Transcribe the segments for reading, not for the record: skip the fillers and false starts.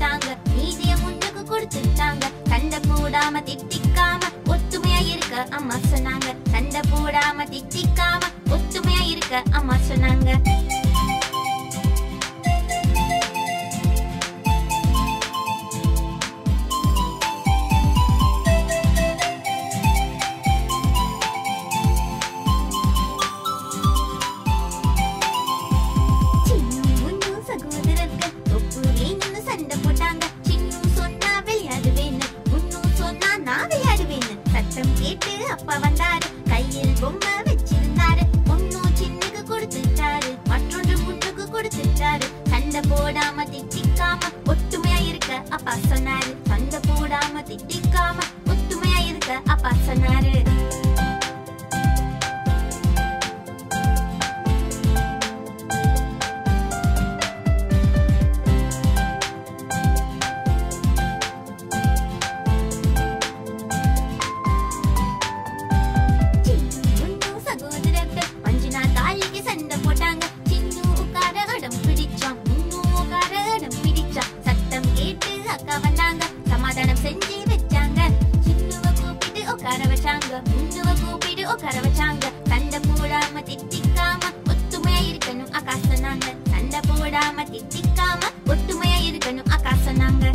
போட்டாங்க, மீதிய முன்னுக்கு கொடுத்துட்டாங்க. சண்டை போடாம திட்டிக்காம ஒத்துமையா இருக்க அம்மா சொன்னாங்க. சண்டை போடாம திட்டிக்காம ஒத்துமையா இருக்க அம்மா சொன்னாங்க. அப்பா வந்தாரு, கையில் பொம்மை வச்சிருந்தாரு. ஒன்னு சின்னுக்கு கொடுத்துட்டாரு, மற்றொன்று முன்னுக்கு கொடுத்துட்டாரு. சண்டை போடாம திட்டிக்காம ஒத்துமையா இருக்க அப்பா சொன்னாரு. சண்டை போடாம திட்டிக்காம ஒத்துமையா இருக்க அப்பா சொன்னாரு. செஞ்சு வச்சாங்க, சின்னுவ கூப்பிட்டு உட்கார வச்சாங்க, முன்னுவ கூப்பிட்டு உட்கார வச்சாங்க. சண்டை போடாம திட்டிக்காம ஒத்துமையா இருக்கணும் அக்கா சொன்னாங்க. சண்டை போடாம திட்டிக்காம ஒத்துமையா இருக்கணும் அக்கா சொன்னாங்க.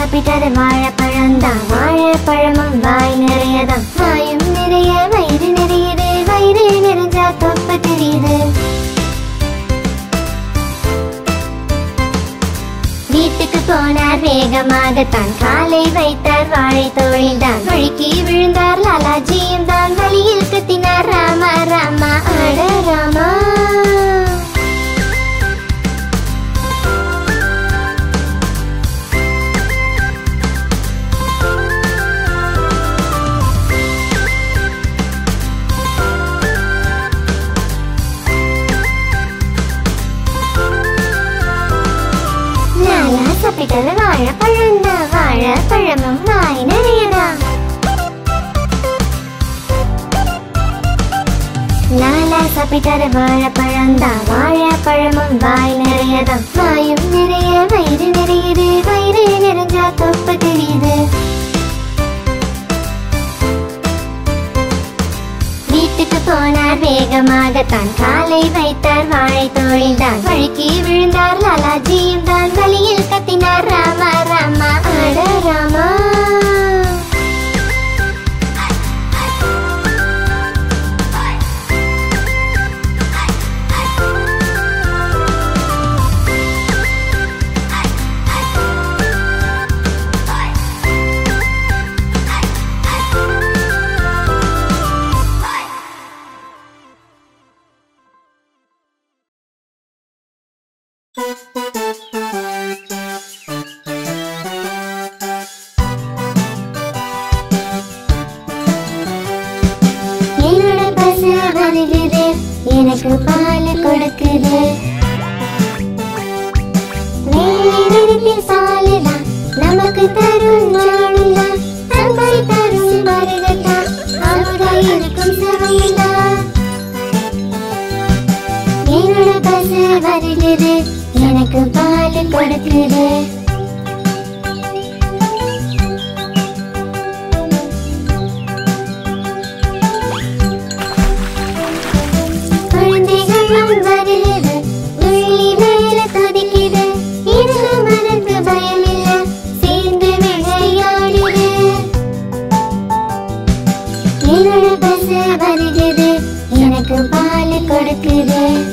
சாப்பிட்டது வாழைப்பழம்தான். வாழைப்பழமும் வாய் நிறையதான். வாயும் நிறைய வயிறு நிறையுது. வயிறு நிறைஞ்சா தொப்பை தெரியுது. வீட்டுக்கு போனார் வேகமாகத்தான். காலை வைத்தார் வாழை தோழில்தான். வழுக்கி விழுந்தார் லாலாஜியும் தான். வழியில் கத்தினார் ராமா ராமா அட ராமா. சாப்பிட்டது வாழைப்பழம்தான். வாழைப்பழமும் வாய் நிறையதான். லாலா சாப்பிட்டது வாழைப்பழம்தான். வாழைப்பழமும் வாய் நிறையதான். வாயும் நிறைய வயிறு நிறையுது. வயிறு நிறைஞ்சா தொப்பை தெரியுது. வீட்டுக்கு போனார் வேகமாகத்தான். காலை வைத்தார் வாழை தோழில்தான். வழுக்கி விழுந்தார் லாலாஜியும் தான். வழியில் கத்தினார் ராமா ராமா அட ராமா. எனக்கு பால் கொடுக்குது. வேலிடத்தில் சாலைதான் நமக்கு தரும் நாளுதான். அன்பை தரும் மருகத்தான் அமுதாய் இருக்கும் சுவையில்லா. என்னோட பசு வருகிறது. எனக்கு பால் கொடுக்குது. எனக்கு பால் கொடுக்குது.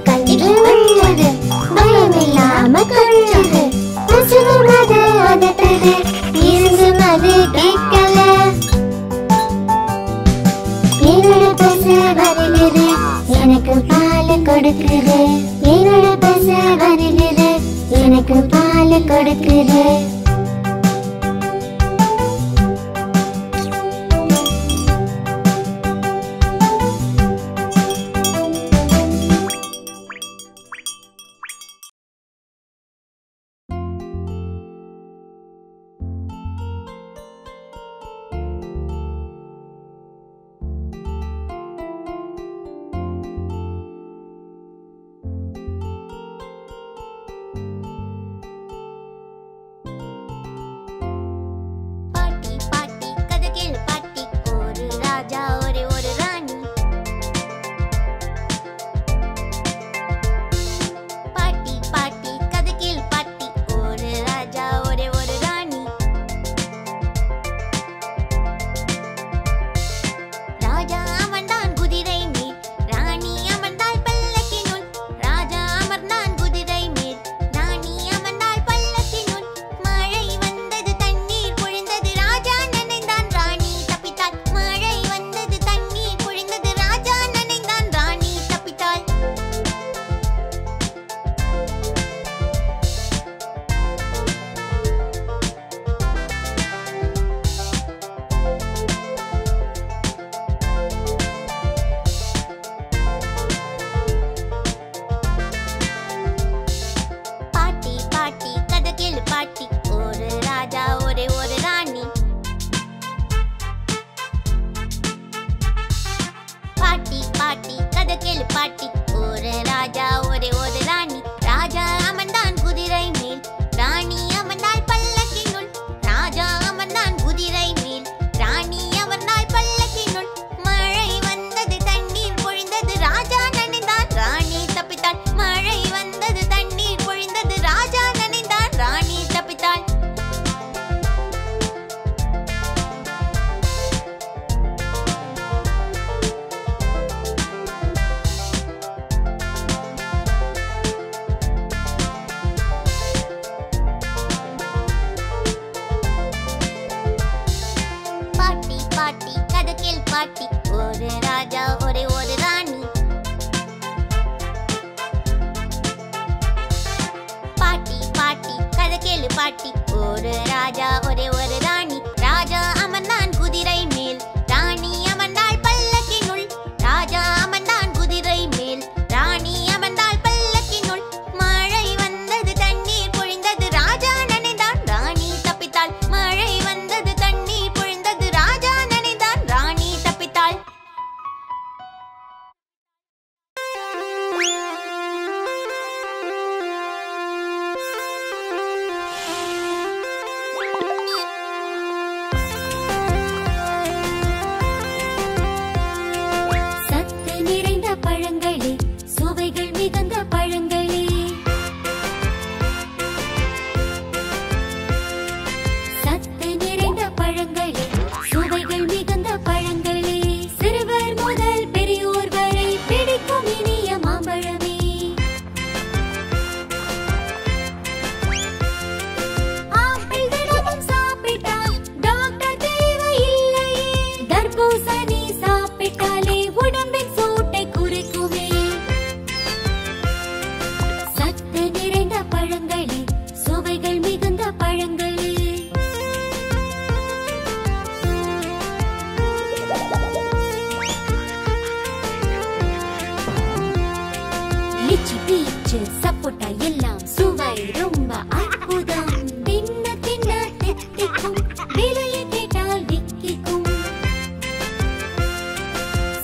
கன்று வந்தது. பயமில்லாம கொஞ்சது. பசுவும் அது அதட்டது. இருந்தும் அது கேட்கல. என்னோட பசு வருகிறது. எனக்கு பால் கொடுக்குது. என்னோட பசு வருகிறது. எனக்கு பால் கொடுக்குது. ராணி அமர்ந்தாள் பல்லக்கினுள். ராணி அவர்ந்தாள் பல்லக்கினுள். மழை பாட்டி ஒரு ராஜா ஒரே ஒரு ராணி. பாட்டி பாட்டி கதை கேளு பாட்டி ஒரு ராஜா ஒரே ஒரு ராணி. ராஜா அமர்ந்தான் குதிரை மேல் ராணி அமர்ந்தாள் பல்லக்கினுள். ராஜா அமர்ந்தான் குதிரை மேல் ராணி அமர்ந்தாள் பல்லக்கினுள். மழை வந்தது தண்ணீர் பொழிந்தது ராஜா நனைந்தான் ராணி தப்பித்தாள். மழை வந்தது தண்ணீர் பொழிந்தது ராஜா நனைந்தான் ராணி தப்பித்தாள். சத்து நிறைந்த பழங்களே சுவைகள் மிகுந்த பழங்களே. சத்து நிறைந்த பழங்களே சுவைகள் மிகுந்த பழங்களே. சிறுவர் முதல் பெரியோர் வரை பிடிக்கும் இனிய மாம்பழமே. ஆப்பிள் தினமும் சாப்பிட்டால் டாக்டர் தேவையில்லையே. தர்பூசணி சாப்பிட்டாலே உடம்பின் சூட்டை குறைக்குமே. சத்து நிறைந்த பழங்களே சுவைகள் மிகுந்த பழங்களே. லிச்சி பீச்சு சப்போட்டா எல்லாம் சுவை ரொம்ப அற்புதம். தின்ன தின்ன தித்திக்கும் விலையை கேட்டால் விக்கிக்கும்.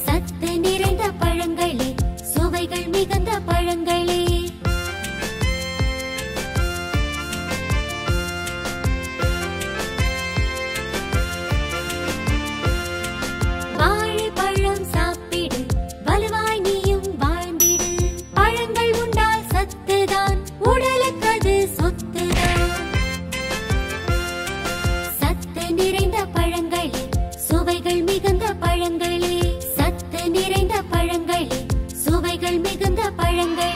சத்து நிறைந்த பழங்களே சுவைகள் மிகுந்த பழங்களே. வாழைப்பழம் சாப்பிடு வலுவாய் நீயும் வாழ்ந்திடு. பழங்கள் உண்டால் சத்துதான் உடலுக்கு அது சொத்துதான். சத்து நிறைந்த பழங்களே சுவைகள் மிகுந்த பழங்களே. சத்து நிறைந்த பழங்களே சுவைகள் மிகுந்த பழங்களே.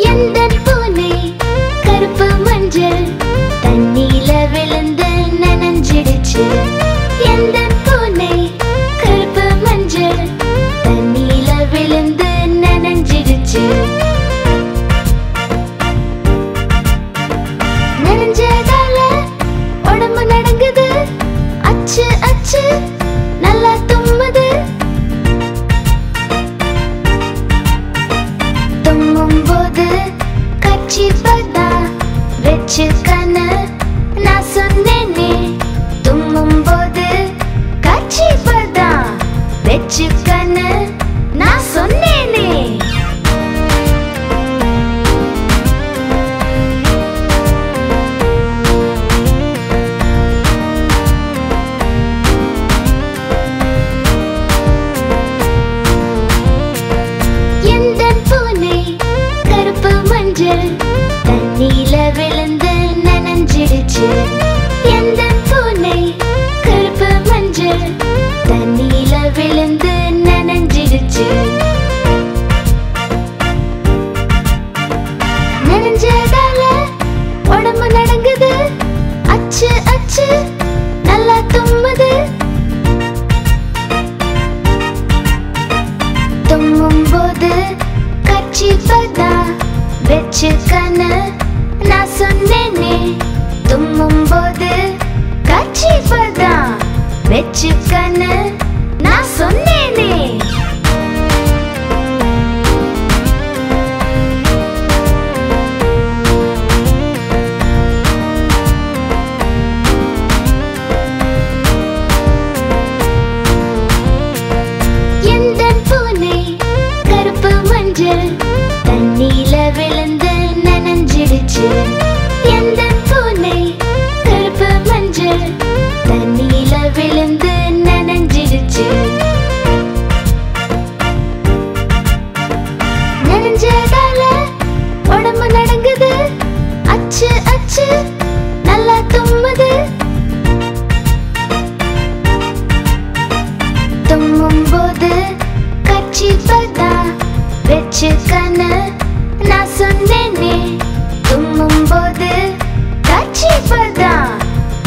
எந்தன் பூனை கருப்பு மஞ்சள் தண்ணீல விழுந்து நனைஞ்சிடுச்சு. எந்தன் பூனை கருப்பு மஞ்சள் தண்ணீல விழுந்து நனைஞ்சிடுச்சு. நனைஞ்சதால உடம்பு நடுங்குது. அச்சு அச்சு நல்லா தும்முது. தும்மும் போது கச்சி பதா வச்சு கண்ணு நான் சொன்னேனே. தும்மும் போது கச்சி பதா வச்சு கண்ணு நான் சொன்னேனே. எந்தன் பூனை கருப்பு மஞ்சள் தண்ணீல விழுந்து நனைஞ்சிடுச்சு. எந்தன் பூனை கருப்பு மஞ்சள் தண்ணீல விழுந்து நனைஞ்சிடுச்சு. நனைஞ்சதால உடம்பு நடுங்குது. அச்சு அச்சு நல்லா தும்முது. தும்மும் போது கச்சி பதா வச்சு கண்ணு நான் சொன்னேனே. தும்மும் போது கச்சி பதா வச்சு கண்ணு நான் சொன்னேனே. எந்தன் பூனை கருப்பு மஞ்சள் தண்ணீல விழுந்து நனைஞ்சிடுச்சு. எந்தன் பூனை கருப்பு மஞ்சள் தண்ணீல விழுந்து நனைஞ்சிடுச்சு. நனைஞ்சதால உடம்பு நடுங்குது. அச்சு அச்சு நல்லா தும்முது. தும்மும் தும்மும்போது கர்ச்சீஃபதான் வெச்சுக்கன்னு நான் சொன்னேனே. தும்மும்போது கர்ச்சீஃபதான்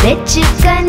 வெச்சுக்கன்னு